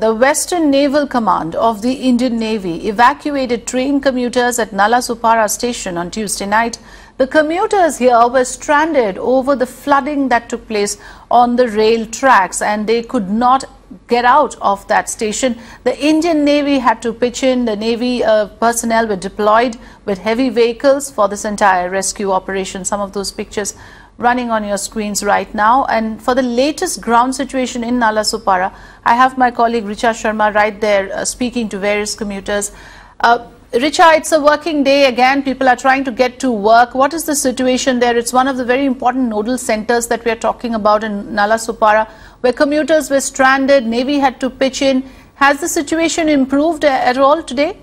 The Western Naval Command of the Indian Navy evacuated train commuters at Nalasopara station on Tuesday night. The commuters here were stranded over the flooding that took place on the rail tracks and they could not get out of that station. The Indian Navy had to pitch in. The Navy personnel were deployed with heavy vehicles for this entire rescue operation. Some of those pictures running on your screens right now. And for the latest ground situation in Nalasopara, I have my colleague Richa Sharma right there speaking to various commuters. Richa, it's a working day again. People are trying to get to work. What is the situation there? It's one of the very important nodal centers that we are talking about in Nalasopara, where commuters were stranded. Navy had to pitch in. Has the situation improved at all today?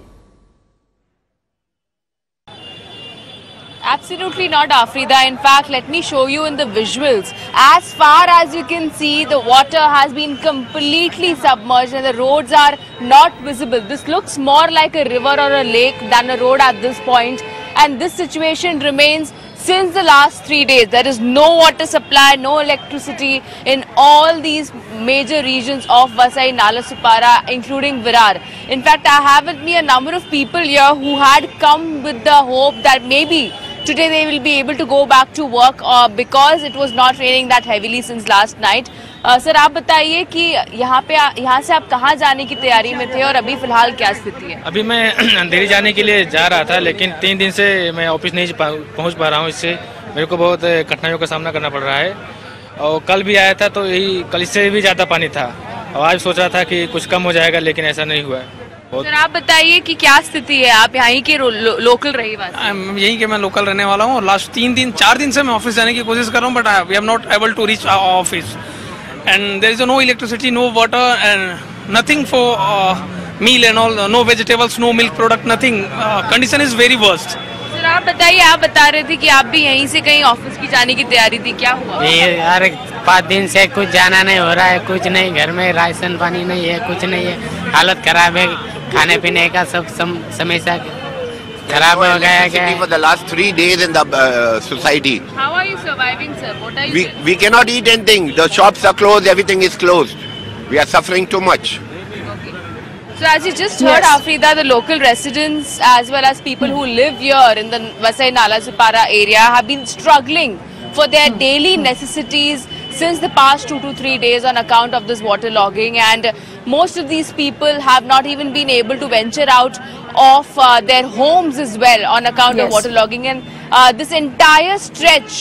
Absolutely not, Afrida. In fact, let me show you in the visuals. As far as you can see, the water has been completely submerged and the roads are not visible. This looks more like a river or a lake than a road at this point. And this situation remains since the last 3 days. There is no water supply, no electricity in all these major regions of Vasai, Nalasopara, including Virar. In fact, I have with me a number of people here who had come with the hope that maybe today they will be able to go back to work because it was not raining that heavily since last night. Sir आप बताइए कि यहाँ से आप कहाँ जाने की तैयारी में थे और अभी फिलहाल क्या स्थिति है? अभी मैं अंधेरी जाने के लिए जा रहा था, लेकिन 3 दिन से मैं ऑफिस नहीं पहुँच पा रहा हूँ। इससे मेरे को बहुत कठिनाइयों का सामना करना पड़ रहा है। और कल भी आया था तो यही कल इससे भी ज़्यादा पानी था और आज सोच रहा था कि कुछ कम हो जाएगा, लेकिन ऐसा नहीं हुआ है। सर आप बताइए कि क्या स्थिति है? आप यहाँ के लोकल रहीवासी? यहीं के मैं लोकल रहने वाला हूँ और लास्ट 4 दिन से मैं ऑफिस जाने की कोशिश कर रहा हूँ, but we are not able to reach office and there is no electricity, no water and nothing for meal and all, no vegetables, no milk product, nothing. Condition is very worst. Sir आप बताइए, आप बता रहे थे कि आप भी यहीं से कहीं ऑफिस की जाने की तैयारी थी, क्या हुआ? यार 5 दिन से कुछ जाना नहीं हो रहा है, कुछ नहीं, घर में राशन पानी नहीं है, कुछ नहीं है, हालत खराब है, खाने पीने का सब समस्या खराब हो गया है. For the last 3 days in the society. How are you surviving, sir? What are you? We cannot eat anything. The shops are closed. Everything is closed. We are suffering too much. Okay. So as you just heard, Afrida, the local residents as well as people who live here in the Vasai Nalasopara area have been struggling for their daily necessities since the past 2 to 3 days on account of this waterlogging, and most of these people have not even been able to venture out of their homes as well on account of waterlogging, and this entire stretch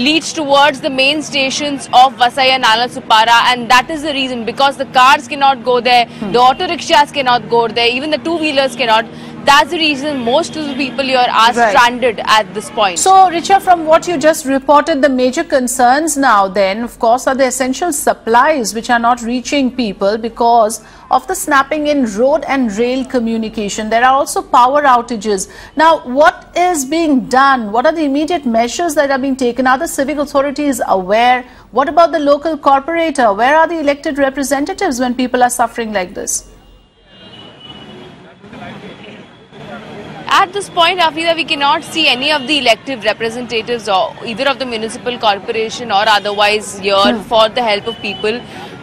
leads towards the main stations of Vasai and Nalasopara, and that is the reason, because the cars cannot go there, the auto rickshaws cannot go there, even the two-wheelers cannot. That's the reason most of the people here are stranded at this point. So, Richa, from what you just reported, the major concerns now then, of course, are the essential supplies which are not reaching people because of the snapping in road and rail communication. There are also power outages. Now, what is being done? What are the immediate measures that are being taken? Are the civic authorities aware? What about the local corporator? Where are the elected representatives when people are suffering like this? At this point, Afrida, we cannot see any of the elected representatives or either of the municipal corporation or otherwise here for the help of people.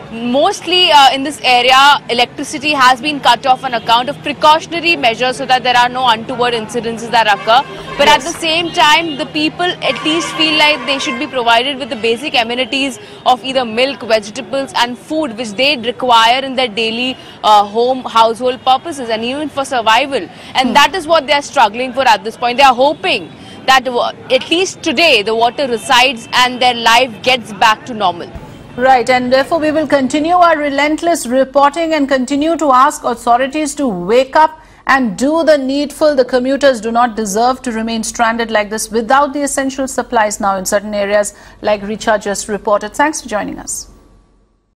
Mostly in this area, electricity has been cut off on account of precautionary measures so that there are no untoward incidences that occur. But at the same time, the people at least feel like they should be provided with the basic amenities of either milk, vegetables and food which they require in their daily household purposes and even for survival. And that is what they are struggling for at this point. They are hoping that at least today the water resides and their life gets back to normal. Right, and therefore we will continue our relentless reporting and continue to ask authorities to wake up and do the needful. The commuters do not deserve to remain stranded like this without the essential supplies now in certain areas like Richa just reported. Thanks for joining us.